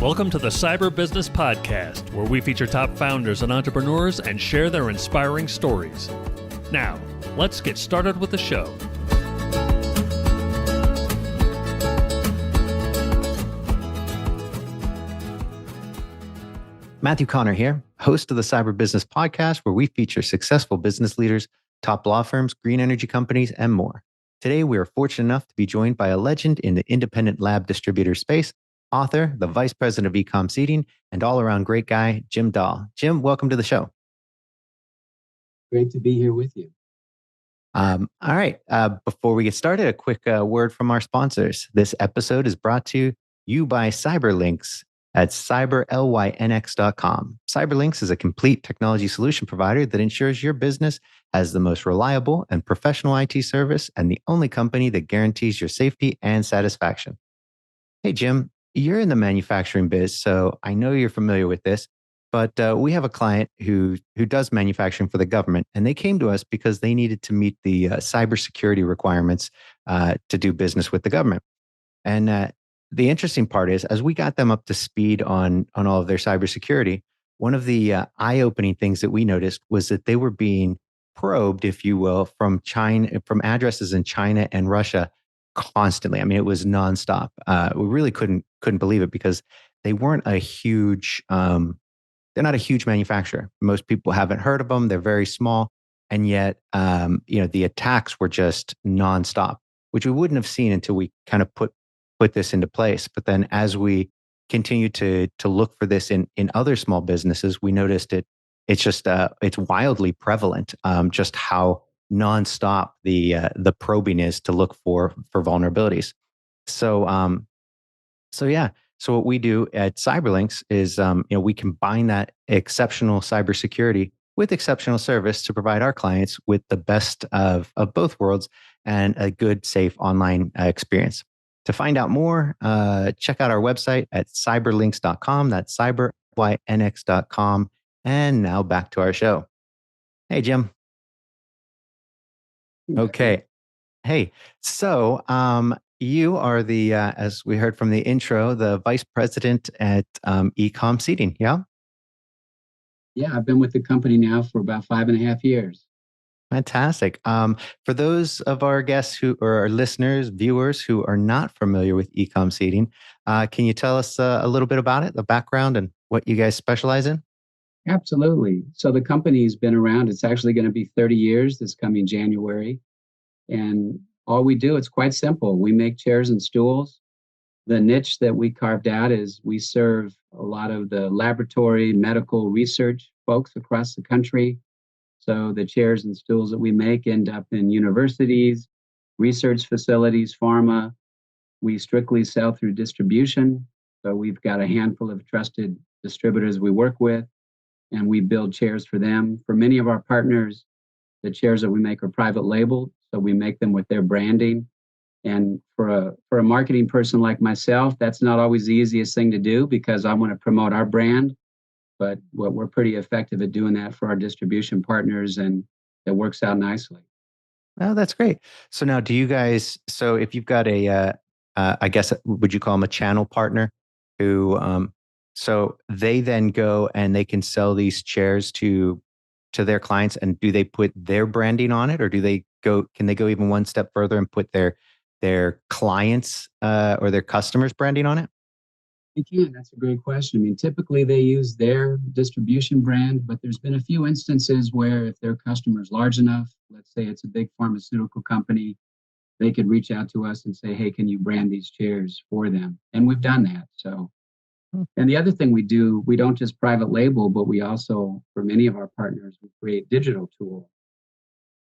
Welcome to the Cyber Business Podcast, where we feature top founders and entrepreneurs and share their inspiring stories. Now, let's get started with the show. Matthew Connor here, host of the Cyber Business Podcast, where we feature successful business leaders, top law firms, green energy companies, and more. Today, we are fortunate enough to be joined by a legend in the independent lab distributor space, author, the vice president of e-com seeding, and all-around great guy, Jim Dahl. Jim, welcome to the show. Great to be here with you. All right. Before we get started, a quick word from our sponsors. This episode is brought to you by Cyberlinks at cyberlynx.com. Cyberlinks is a complete technology solution provider that ensures your business has the most reliable and professional IT service and the only company that guarantees your safety and satisfaction. Hey, Jim, you're in the manufacturing biz, so I know you're familiar with this, but we have a client who does manufacturing for the government, and they came to us because they needed to meet the cybersecurity requirements to do business with the government. And the interesting part is, as we got them up to speed on all of their cybersecurity, one of the eye-opening things that we noticed was that they were being probed, if you will, from China, from addresses in China and Russia constantly. I mean, it was nonstop. We really couldn't believe it because they weren't a huge, they're not a huge manufacturer. Most people haven't heard of them. They're very small. And yet, the attacks were just nonstop, which we wouldn't have seen until we kind of put this into place. But then as we continue to look for this in other small businesses, we noticed it's wildly prevalent, just how nonstop the probing is to look for vulnerabilities. So what we do at Cyberlinks is we combine that exceptional cybersecurity with exceptional service to provide our clients with the best of both worlds and a good, safe online experience. To find out more, check out our website at cyberlinks.com. That's cyberlynx.com. And now back to our show. Hey, Jim. Okay. Hey, so you are the, as we heard from the intro, the vice president at e-com seeding, yeah? Yeah, I've been with the company now for about 5.5 years. Fantastic. For those of our guests or our listeners, viewers who are not familiar with e-com seeding, can you tell us a little bit about it, the background and what you guys specialize in? Absolutely. So the company's been around. It's actually going to be 30 years this coming January. And all we do, it's quite simple. We make chairs and stools. The niche that we carved out is we serve a lot of the laboratory, medical research folks across the country. So the chairs and stools that we make end up in universities, research facilities, pharma. We strictly sell through distribution. So we've got a handful of trusted distributors we work with, and we build chairs for them. For many of our partners, the chairs that we make are private labeled, so we make them with their branding. And for a marketing person like myself, that's not always the easiest thing to do because I want to promote our brand. But we're pretty effective at doing that for our distribution partners, and it works out nicely. Oh, that's great. So now, do you guys? So if you've got I guess, would you call them a channel partner who? So they then go and they can sell these chairs to their clients, and do they put their branding on it, or do they go? Can they go even one step further and put their clients or their customers' branding on it? You can. That's a great question. I mean, typically they use their distribution brand, but there's been a few instances where if their customer is large enough, let's say it's a big pharmaceutical company, they could reach out to us and say, hey, can you brand these chairs for them? And we've done that. So, and the other thing we do, we don't just private label, but we also, for many of our partners, we create digital tools.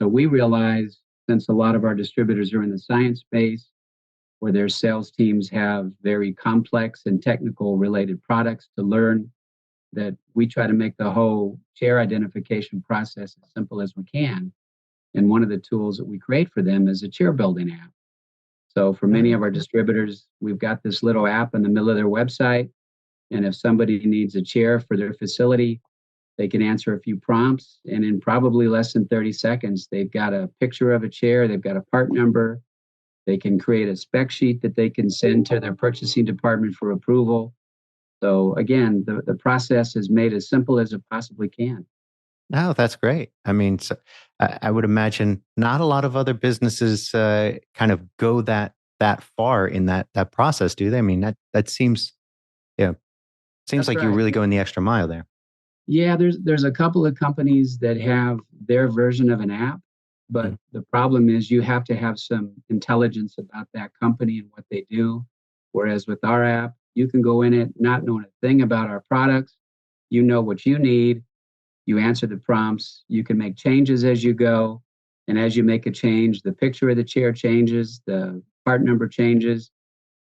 So we realize, since a lot of our distributors are in the science space, where their sales teams have very complex and technical related products to learn, that we try to make the whole chair identification process as simple as we can. And one of the tools that we create for them is a chair building app. So for many of our distributors, we've got this little app in the middle of their website. And if somebody needs a chair for their facility, they can answer a few prompts. And in probably less than 30 seconds, they've got a picture of a chair, they've got a part number. They can create a spec sheet that they can send to their purchasing department for approval. So again, the process is made as simple as it possibly can. No, that's great. I mean, so I would imagine not a lot of other businesses kind of go that far in that process, do they? I mean, that seems, yeah, seems That's like you're right. really going the extra mile there. Yeah, there's a couple of companies that have their version of an app, but Mm. the problem is you have to have some intelligence about that company and what they do. Whereas with our app, you can go in it not knowing a thing about our products. You know what you need, you answer the prompts, you can make changes as you go. And as you make a change, the picture of the chair changes, the part number changes.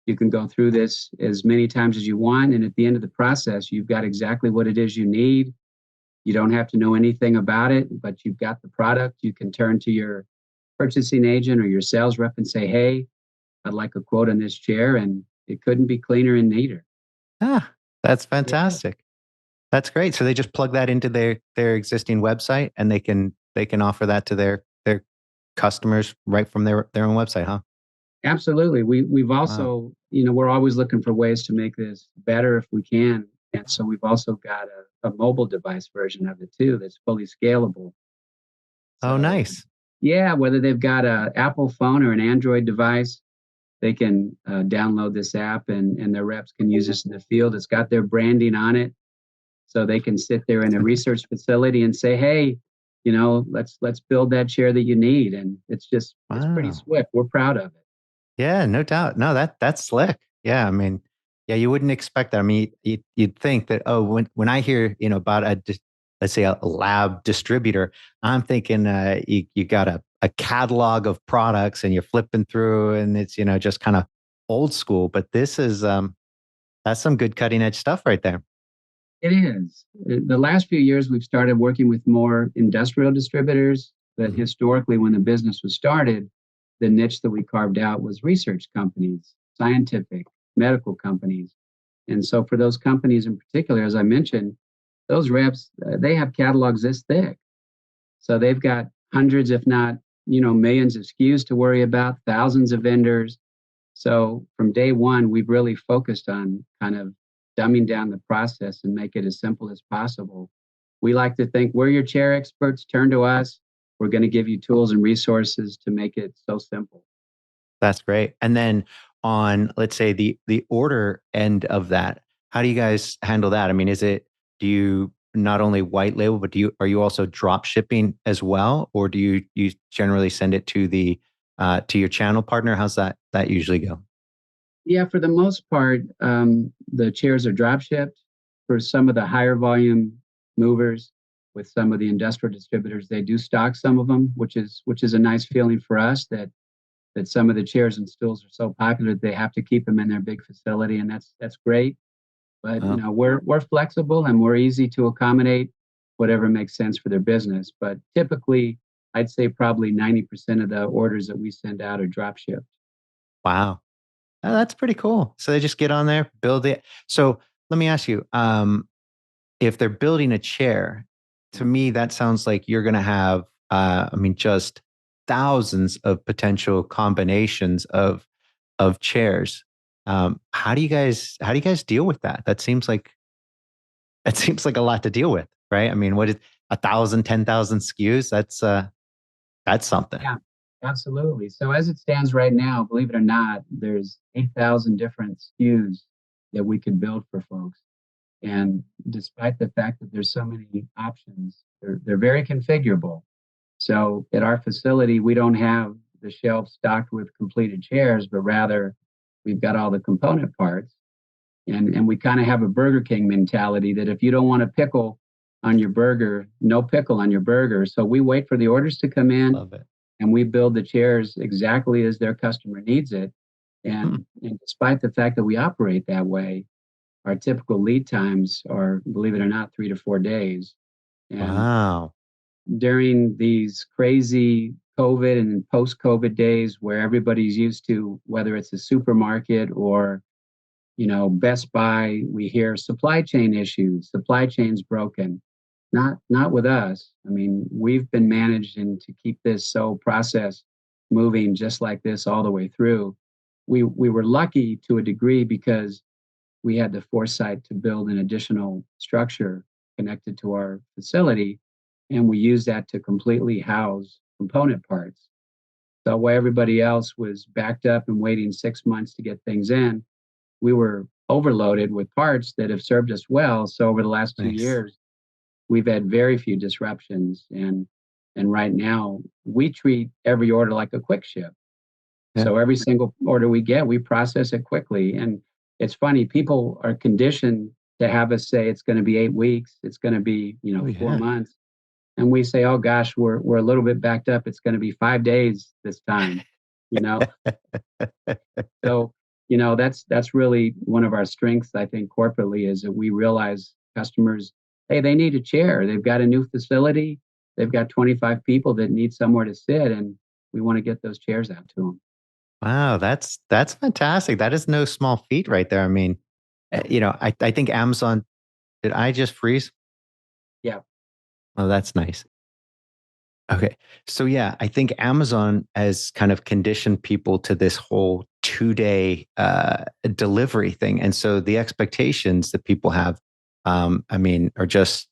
You can go through this as many times as you want. And at the end of the process, you've got exactly what it is you need. You don't have to know anything about it, but you've got the product. You can turn to your purchasing agent or your sales rep and say, hey, I'd like a quote on this chair. And it couldn't be cleaner and neater. Ah, that's Yeah, fantastic. That's great. So they just plug that into their existing website, and they can offer that to their customers right from their own website, huh? absolutely. We've Wow. also, we're always looking for ways to make this better if we can. And so we've also got a mobile device version of it too that's fully scalable. Oh, So nice. yeah, whether they've got a Apple phone or an Android device, they can download this app and their reps can use this in the field. It's got their branding on it, so they can sit there in a research facility and say, "Hey, let's build that chair that you need." And it's pretty Wow. swift. We're proud of it. Yeah, no doubt. No, that's slick. Yeah, I mean, yeah, you wouldn't expect that. I mean, you'd think that, oh, when I hear, about let's say a lab distributor, I'm thinking you got a catalog of products and you're flipping through and it's, just kind of old school. But this is that's some good cutting edge stuff right there. It is. The last few years, we've started working with more industrial distributors, but Mhm. historically, when the business was started, the niche that we carved out was research companies, scientific, medical companies. And so for those companies in particular, as I mentioned, those reps, they have catalogs this thick. So they've got hundreds, if not, millions of SKUs to worry about, thousands of vendors. So from day one, we've really focused on kind of dumbing down the process and make it as simple as possible. We like to think we're your chair experts, turn to us. We're going to give you tools and resources to make it so simple. That's great. And then on, let's say the order end of that, how do you guys handle that? I mean, do you not only white label, but are you also drop shipping as well, or do you generally send it to your channel partner? How's that usually go? Yeah, for the most part, the chairs are drop shipped. For some of the higher volume movers, with some of the industrial distributors, they do stock some of them, which is a nice feeling for us that some of the chairs and stools are so popular that they have to keep them in their big facility, and that's great. But Oh, we're flexible and we're easy to accommodate whatever makes sense for their business. But typically, I'd say probably 90% of the orders that we send out are drop shipped. wow. Oh, that's pretty cool. So they just get on there, build it. So let me ask you, if they're building a chair, to me, that sounds like you're going to have, I mean, just thousands of potential combinations of chairs. How do you guys deal with that? That seems like a lot to deal with, right? I mean, what is 1,000, 10,000 SKUs? That's something. Yeah, absolutely. So as it stands right now, believe it or not, there's 8,000 different SKUs that we could build for folks. And despite the fact that there's so many options, they're very configurable. So at our facility, we don't have the shelf stocked with completed chairs, but rather we've got all the component parts. And we kind of have a Burger King mentality that if you don't want a pickle on your burger, no pickle on your burger. So we wait for the orders to come in Love it. and we build the chairs exactly as their customer needs it. Hmm. And despite the fact that we operate that way, our typical lead times are, believe it or not, 3 to 4 days. And Wow. during these crazy COVID and post COVID days where everybody's used to, whether it's a supermarket or Best Buy, we hear supply chain issues, supply chain's broken. Not with us. I mean, we've been managing to keep this so process moving just like this all the way through. We were lucky to a degree because we had the foresight to build an additional structure connected to our facility, and we used that to completely house component parts. So while everybody else was backed up and waiting 6 months to get things in, we were overloaded with parts that have served us well. So over the last two Nice. years, we've had very few disruptions, and right now we treat every order like a quick ship. Yeah. So every single order we get, we process it quickly. And it's funny, people are conditioned to have us say it's going to be 8 weeks, it's going to be, Oh, 4 months. And we say, oh gosh, we're a little bit backed up. It's going to be 5 days this time, you know. So, that's really one of our strengths, I think, corporately, is that we realize customers, hey, they need a chair. They've got a new facility. They've got 25 people that need somewhere to sit, and we want to get those chairs out to them. Wow, that's fantastic. That is no small feat right there. I mean, I think Amazon, did I just freeze? Yeah. Oh, that's nice. Okay. So yeah, I think Amazon has kind of conditioned people to this whole 2 day delivery thing. And so the expectations that people have, I mean, are just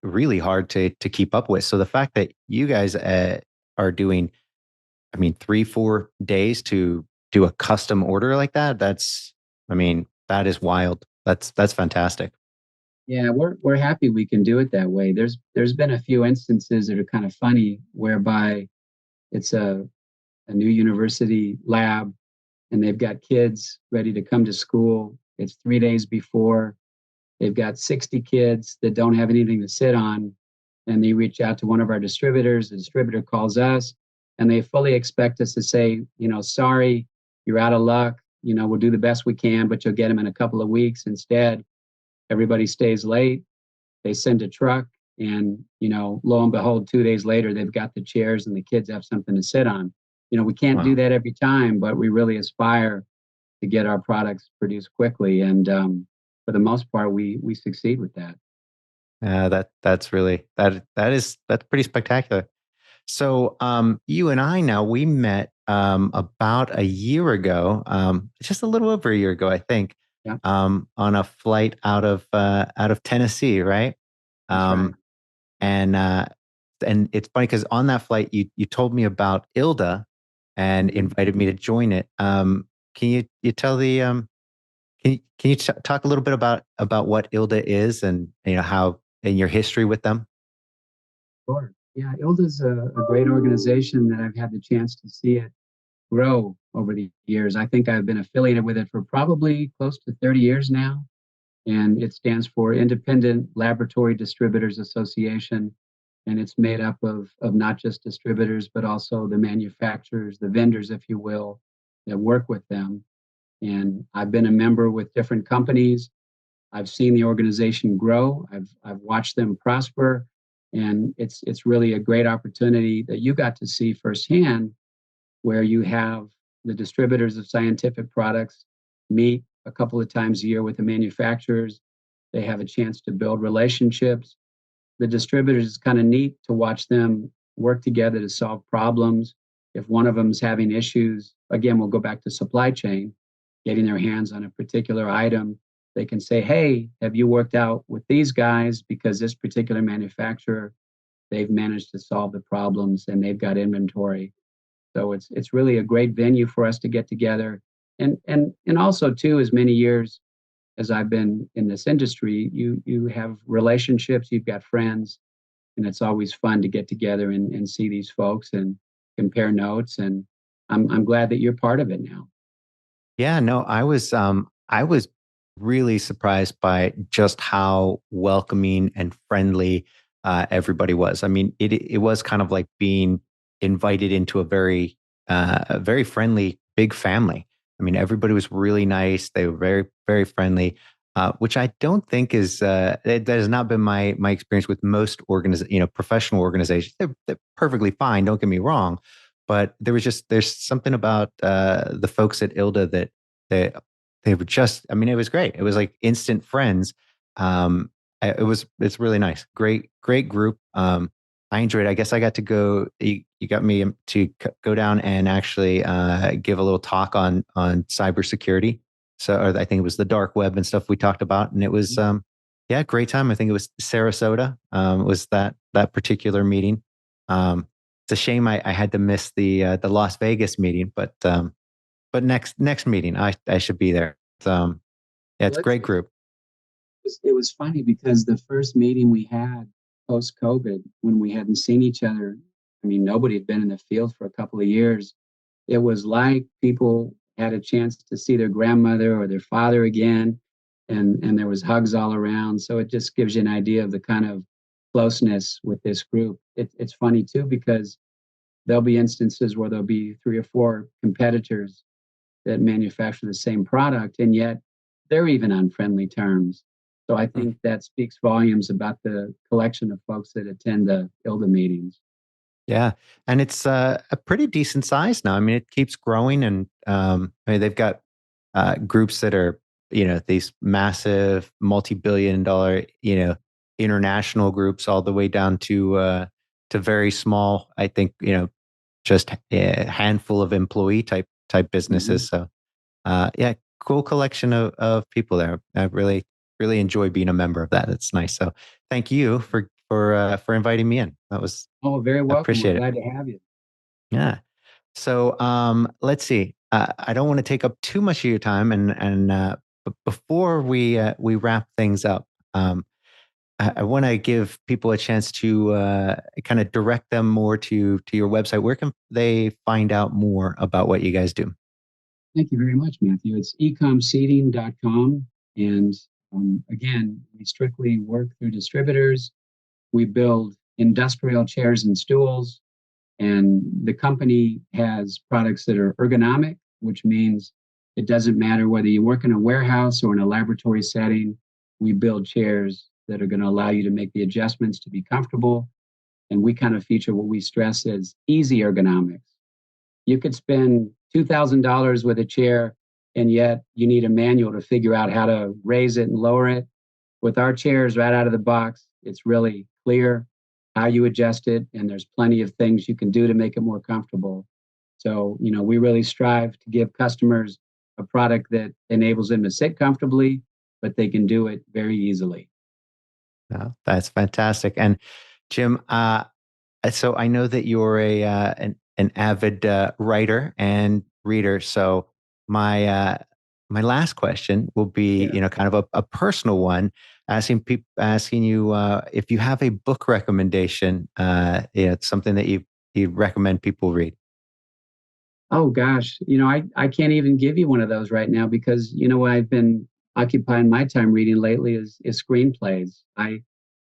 really hard to keep up with. So the fact that you guys are doing, I mean, 3, 4 days to do a custom order like that, I mean, that is wild. That's fantastic. Yeah, we're happy we can do it that way. There's been a few instances that are kind of funny whereby it's a new university lab and they've got kids ready to come to school. It's 3 days before. They've got 60 kids that don't have anything to sit on. And they reach out to one of our distributors. The distributor calls us and they fully expect us to say, sorry, you're out of luck. We'll do the best we can, but you'll get them in a couple of weeks. Instead, everybody stays late. They send a truck, and lo and behold, 2 days later, they've got the chairs and the kids have something to sit on. We can't do Wow. that every time, but we really aspire to get our products produced quickly, and for the most part, we succeed with that. That's really that's pretty spectacular. So you and I now we met about a year ago, just a little over a year ago, I think, Yeah, on a flight out of Tennessee, right? that's right. Um, and it's funny because on that flight you told me about ILDA and Mhm. invited me to join it. Can you tell the can you talk a little bit about what ILDA is and how and your history with them? Sure. Yeah, ILDA is a great organization that I've had the chance to see it grow over the years. I think I've been affiliated with it for probably close to 30 years now, and it stands for Independent Laboratory Distributors Association. And it's made up of not just distributors, but also the manufacturers, the vendors, if you will, that work with them. And I've been a member with different companies. I've seen the organization grow. I've watched them prosper, and it's really a great opportunity that you got to see firsthand, where you have the distributors of scientific products meet a couple of times a year with the manufacturers. They have a chance to build relationships. The distributors, is kind of neat to watch them work together to solve problems. If one of them is having issues, again, we'll go back to supply chain, getting their hands on a particular item. They can say, hey, have you worked out with these guys? Because this particular manufacturer, they've managed to solve the problems and they've got inventory. So it's really a great venue for us to get together. And also too, as many years as I've been in this industry, you have relationships, you've got friends, and it's always fun to get together and see these folks and compare notes. And I'm glad that you're part of it now. Yeah, no, I was really surprised by just how welcoming and friendly everybody was. I mean, it was kind of like being invited into a very friendly big family. I mean, everybody was really nice. They were very friendly, which I don't think that has not been my experience with most professional organizations. They're perfectly fine. Don't get me wrong, but there's something about the folks at ILDA that they they were just, I mean, it was great. It was like instant friends. It's really nice. Great group. I enjoyed it. I guess I got to go. You got me to go down and actually give a little talk on cybersecurity. So, or I think it was the dark web and stuff we talked about, and it was, yeah, great time. I think it was Sarasota, was that particular meeting. It's a shame I had to miss the Las Vegas meeting, but next meeting I should be there. Yeah, it's Well, a great group. it was funny because the first meeting we had post COVID, when we hadn't seen each other, I mean, nobody had been in the field for a couple of years. It was like people had a chance to see their grandmother or their father again, and there was hugs all around. So it just gives you an idea of the kind of closeness with this group. It's funny too because there'll be instances where there'll be three or four competitors that manufacture the same product, and yet they're even on friendly terms. So I think that speaks volumes about the collection of folks that attend the ILDA meetings. Yeah, and it's a pretty decent size now. I mean, it keeps growing, and I mean, they've got groups that are, these massive multi-billion-dollar, international groups, all the way down to very small. I think just a handful of employee type businesses. Mm-hmm. So yeah, cool collection of people there. I really enjoy being a member of that. It's nice. So thank you for inviting me in. That was Oh, very I welcome. We're appreciate it. glad to have you. Yeah. So let's see. I don't want to take up too much of your time, and but before we wrap things up, I want to give people a chance to kind of direct them more to your website. Where can they find out more about what you guys do? Thank you very much, Matthew. It's ecomseating.com. And again, we strictly work through distributors. We build industrial chairs and stools. And the company has products that are ergonomic, which means it doesn't matter whether you work in a warehouse or in a laboratory setting. We build chairs that are going to allow you to make the adjustments to be comfortable. And we kind of feature what we stress as easy ergonomics. You could spend $2,000 with a chair, and yet you need a manual to figure out how to raise it and lower it. With our chairs right out of the box, it's really clear how you adjust it, and there's plenty of things you can do to make it more comfortable. So, we really strive to give customers a product that enables them to sit comfortably, but they can do it very easily. No, that's fantastic. And Jim, so I know that you're an avid writer and reader. So my last question will be, Yeah. kind of a personal one, asking you if you have a book recommendation. It's something that you recommend people read. Oh gosh, I can't even give you one of those right now because what I've been occupying my time reading lately is screenplays.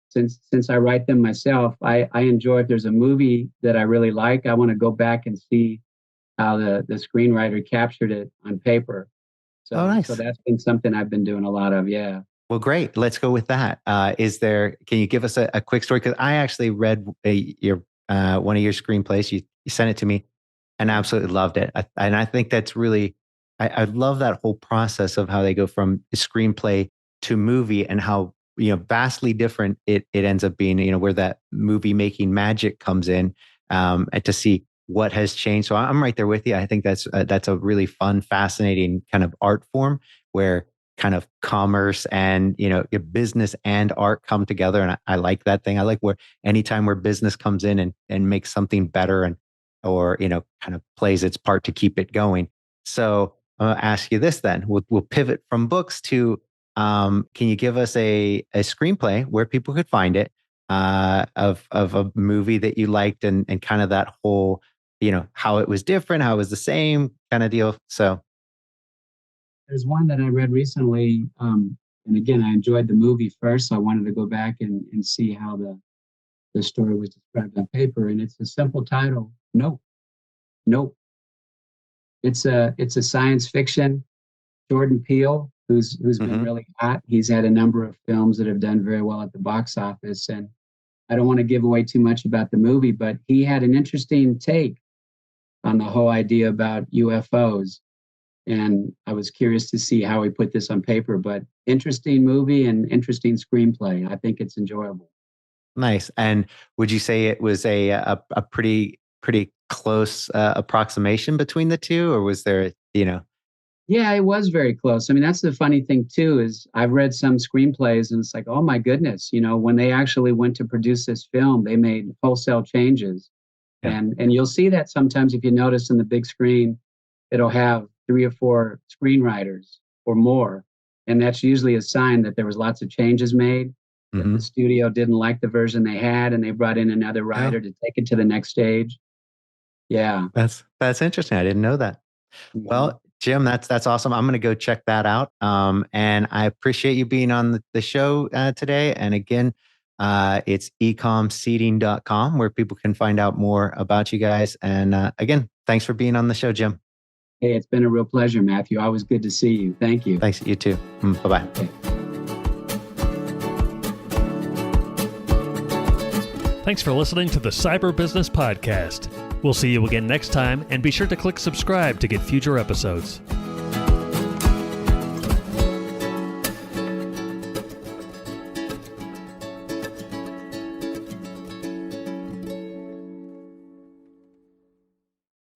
Since I write them myself, I enjoy if there's a movie that I really like, I want to go back and see how the screenwriter captured it on paper. Oh, So nice. that's been something I've been doing a lot of. Yeah. Well, great. Let's go with that. Can you give us a quick story? Because I actually read your one of your screenplays. You sent it to me and absolutely loved it. And I think that's really, I love that whole process of how they go from screenplay to movie and how, vastly different it ends up being, where that movie making magic comes in, and to see what has changed. So I'm right there with you. I think that's a really fun, fascinating kind of art form where kind of commerce and your business and art come together, and I like that thing. I like where anytime where business comes in and makes something better, and or kind of plays its part to keep it going. So I'll ask you this then. We'll pivot from books to can you give us a screenplay where people could find it, of a movie that you liked, and kind of that whole how it was different, how it was the same kind of deal. So There's one that I read recently, and again, I enjoyed the movie first, so I wanted to go back and see how the story was described on paper. And it's a simple title. Nope. Nope. It's a science fiction. Jordan Peele, who's been mhm. really hot. He's had a number of films that have done very well at the box office. And I don't want to give away too much about the movie, but he had an interesting take on the whole idea about UFOs. And I was curious to see how he put this on paper, but interesting movie and interesting screenplay. I think it's enjoyable. Nice. And would you say it was a pretty close approximation between the two, or was there Yeah, it was very close. I mean, that's the funny thing too, is I've read some screenplays and it's like, oh my goodness, when they actually went to produce this film, they made wholesale changes. Yeah. And you'll see that sometimes if you notice in the big screen, it'll have 3 or 4 screenwriters or more. And that's usually a sign that there was lots of changes made, that the studio didn't like the version they had and they brought in another writer to take it to the next stage. Yeah. That's interesting. I didn't know that. Well, Jim, that's awesome. I'm going to go check that out. And I appreciate you being on the show today. And again, it's ecomseating.com where people can find out more about you guys. And again, thanks for being on the show, Jim. Hey, it's been a real pleasure, Matthew. Always good to see you. Thank you. Thanks. You too. Bye-bye. Okay. Thanks for listening to the Cyber Business Podcast. We'll see you again next time, and be sure to click subscribe to get future episodes.